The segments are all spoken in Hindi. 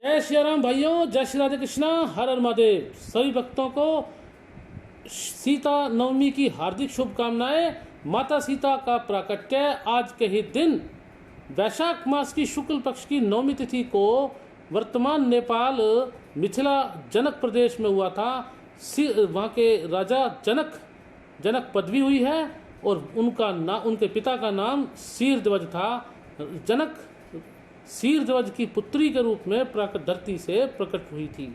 जय श्री राम भाइयों, जय श्री राधे कृष्णा, हर हर महादेव। सभी भक्तों को सीता नवमी की हार्दिक शुभकामनाएं। माता सीता का प्राकट्य आज के ही दिन वैशाख मास की शुक्ल पक्ष की नवमी तिथि को वर्तमान नेपाल मिथिला जनक प्रदेश में हुआ था। वहाँ के राजा जनक पदवी हुई है और उनके पिता का नाम शीरध्वज था। जनक शीरध्वज की पुत्री के रूप में धरती से प्रकट हुई थी।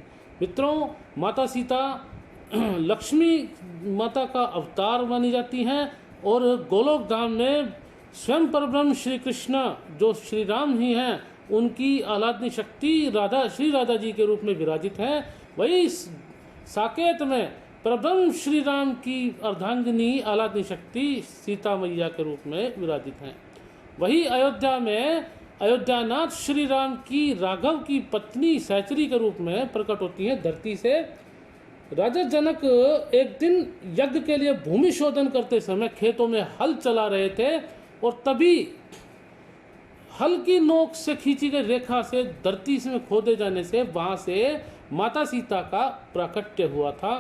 मित्रों, माता सीता लक्ष्मी माता का अवतार मानी जाती हैं और गोलोक धाम में स्वयं परब्रह्म श्री कृष्ण जो श्री राम ही हैं, उनकी आराधनी शक्ति श्री राधा जी के रूप में विराजित हैं। वही साकेत में परब्रह्म श्री राम की अर्धांगिनी आराधनी शक्ति सीता मैया के रूप में विराजित हैं। वही अयोध्या में अयोध्यानाथ श्री राम की राघव की पत्नी सहचरी के रूप में प्रकट होती हैं धरती से। राजा जनक एक दिन यज्ञ के लिए भूमि शोधन करते समय खेतों में हल चला रहे थे और तभी हल की नोक से खींची गई रेखा से धरती में खोदे जाने से वहां से माता सीता का प्राकट्य हुआ था।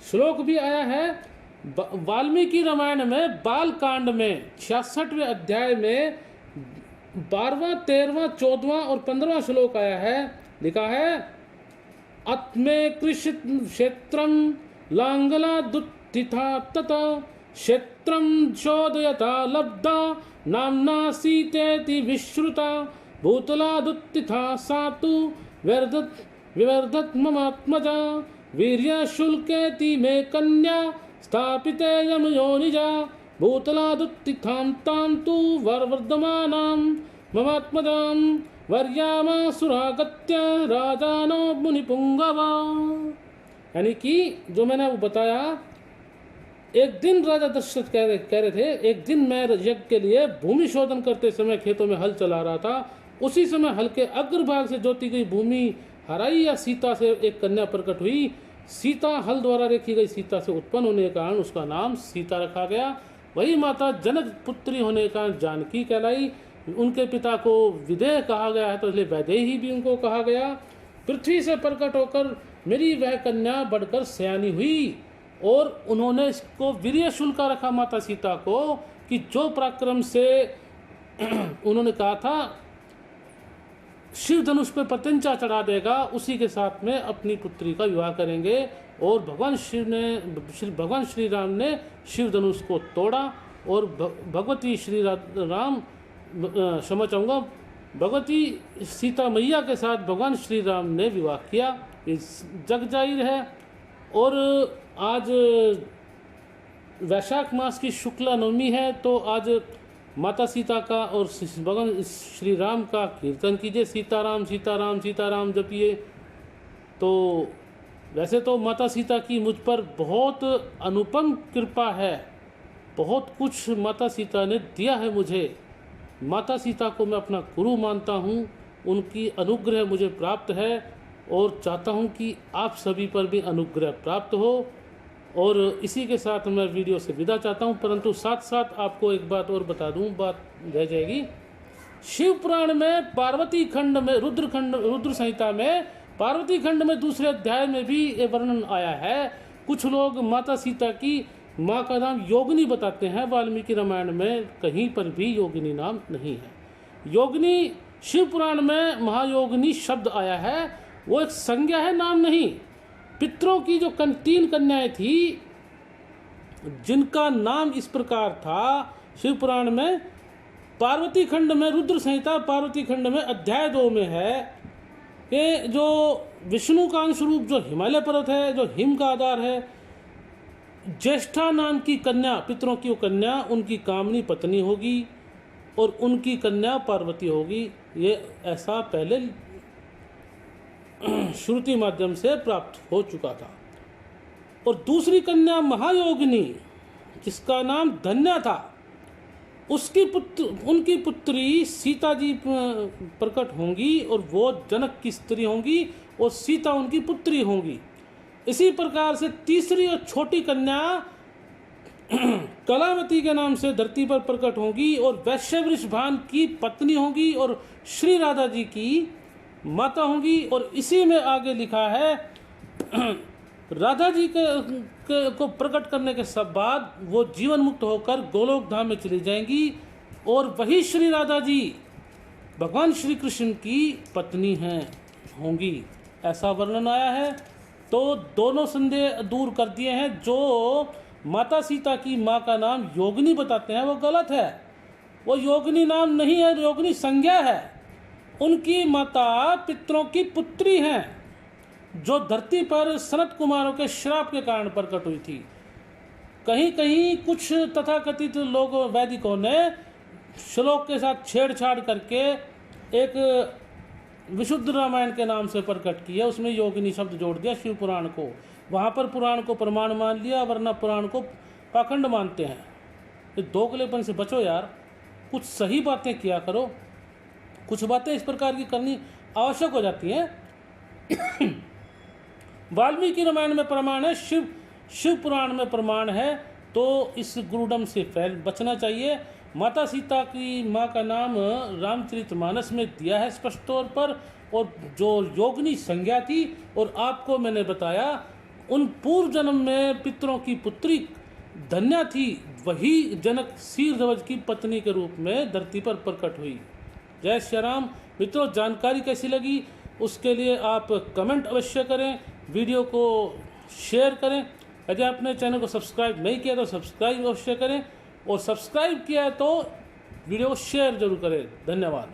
श्लोक भी आया है वाल्मीकि रामायण में बाल कांड में 66वें अध्याय में 12वां, 13वां, 14वां और 15वां श्लोक आया है। लिखा है अत्मे कृषित क्षेत्रम लांगला दुत्थिता तथा क्षेत्रम शोधयता लब्धा नामना सीतेति विश्रुता भूतला दुत्थिता सातु विवर्धत ममात्मजा वीर्य शुल्केति मे कन्या स्थापिते यम योनिजा भूतला दुत्थितां तां तु वर्धमानां ममात्मजां वर्यामासुरागत्य राजानो मुनिपुंगवा। यानी कि जो मैंने वो बताया, एक दिन राजा दशरथ कह रहे थे, एक दिन मैं यज्ञ के लिए भूमि शोधन करते समय खेतों में हल चला रहा था। उसी समय हल के अग्रभाग से जोती गई भूमि हराई या सीता से एक कन्या प्रकट हुई। सीता हल द्वारा रेखी गई सीता से उत्पन्न होने के कारण उसका नाम सीता रखा गया। वही माता जनक पुत्री होने का जानकी कहलाई। उनके पिता को विदेह कहा गया है तो इसलिए वैदेही भी उनको कहा गया। पृथ्वी से प्रकट होकर मेरी वह कन्या बढ़कर सयानी हुई और उन्होंने इसको वीर्यशूल का रखा माता सीता को, कि जो पराक्रम से उन्होंने कहा था शिव धनुष पे प्रत्यंचा चढ़ा देगा, उसी के साथ में अपनी पुत्री का विवाह करेंगे। और भगवान श्री राम ने शिव धनुष को तोड़ा और भगवती श्री राम क्षमा चाहूँगा भगवती सीता मैया के साथ भगवान श्री राम ने विवाह किया। जग जाहिर है। और आज वैशाख मास की शुक्ला नवमी है, तो आज माता सीता का और भगवान श्री राम का कीर्तन कीजिए। सीताराम सीताराम सीताराम जपिए। तो वैसे तो माता सीता की मुझ पर बहुत अनुपम कृपा है, बहुत कुछ माता सीता ने दिया है मुझे। माता सीता को मैं अपना गुरु मानता हूँ, उनकी अनुग्रह मुझे प्राप्त है और चाहता हूँ कि आप सभी पर भी अनुग्रह प्राप्त हो। और इसी के साथ मैं वीडियो से विदा चाहता हूँ, परंतु साथ साथ आपको एक बात और बता दूँ, बात रह जाएगी। शिव पुराण में पार्वती खंड में रुद्र संहिता में पार्वती खंड में दूसरे अध्याय में भी ये वर्णन आया है। कुछ लोग माता सीता की माँ का नाम योगिनी बताते हैं। वाल्मीकि रामायण में कहीं पर भी योगिनी नाम नहीं है। योगिनी शिव पुराण में महायोगिनी शब्द आया है, वो एक संज्ञा है, नाम नहीं। पितरों की जो 3 कन्याएं थी जिनका नाम इस प्रकार था, शिव पुराण में पार्वती खंड में रुद्र संहिता पार्वती खंड में अध्याय 2 में है कि जो विष्णु का अंश रूप जो हिमालय पर्वत है, जो हिम का आधार है, ज्येष्ठा नाम की कन्या, पितरों की वो कन्या उनकी कामनी पत्नी होगी और उनकी कन्या पार्वती होगी। ये ऐसा पहले श्रुति माध्यम से प्राप्त हो चुका था। और दूसरी कन्या महायोगिनी जिसका नाम धन्या था, उनकी पुत्री सीता जी प्रकट होंगी और वो जनक की स्त्री होंगी और सीता उनकी पुत्री होंगी। इसी प्रकार से तीसरी और छोटी कन्या कलावती के नाम से धरती पर प्रकट होंगी और वैश्य वृषभान की पत्नी होंगी और श्री राधा जी की माता होंगी। और इसी में आगे लिखा है राधा जी को प्रकट करने के सब बाद वो जीवन मुक्त होकर गोलोक धाम में चली जाएंगी और वही श्री राधा जी भगवान श्री कृष्ण की पत्नी हैं होंगी, ऐसा वर्णन आया है। तो दोनों संदेह दूर कर दिए हैं। जो माता सीता की माँ का नाम योगिनी बताते हैं वो गलत है, वो योगिनी नाम नहीं है, योगिनी संज्ञा है। उनकी माता पितरों की पुत्री हैं जो धरती पर सनत कुमारों के श्राप के कारण प्रकट हुई थी। कहीं कहीं कुछ तथाकथित लोग वैदिकों ने श्लोक के साथ छेड़छाड़ करके एक विशुद्ध रामायण के नाम से प्रकट किया, उसमें योगिनी शब्द जोड़ दिया शिव पुराण को। वहाँ पर पुराण को प्रमाण मान लिया, वरना पुराण को पाखंड मानते हैं। ये दोगलेपन से बचो यार, कुछ सही बातें किया करो। कुछ बातें इस प्रकार की करनी आवश्यक हो जाती हैं। वाल्मीकि रामायण में प्रमाण है, शिव पुराण में प्रमाण है, तो इस गुरुडम से बचना चाहिए। माता सीता की माँ का नाम रामचरितमानस में दिया है स्पष्ट तौर पर, और जो योगिनी संज्ञा थी, और आपको मैंने बताया उन पूर्व जन्म में पितरों की पुत्री धन्या थी, वही जनक शीरध्वज की पत्नी के रूप में धरती पर प्रकट हुई। जय श्री राम। मित्रों, जानकारी कैसी लगी उसके लिए आप कमेंट अवश्य करें, वीडियो को शेयर करें। यदि आपने चैनल को सब्सक्राइब नहीं किया तो सब्सक्राइब अवश्य करें, और सब्सक्राइब किया है तो वीडियो को शेयर जरूर करें। धन्यवाद।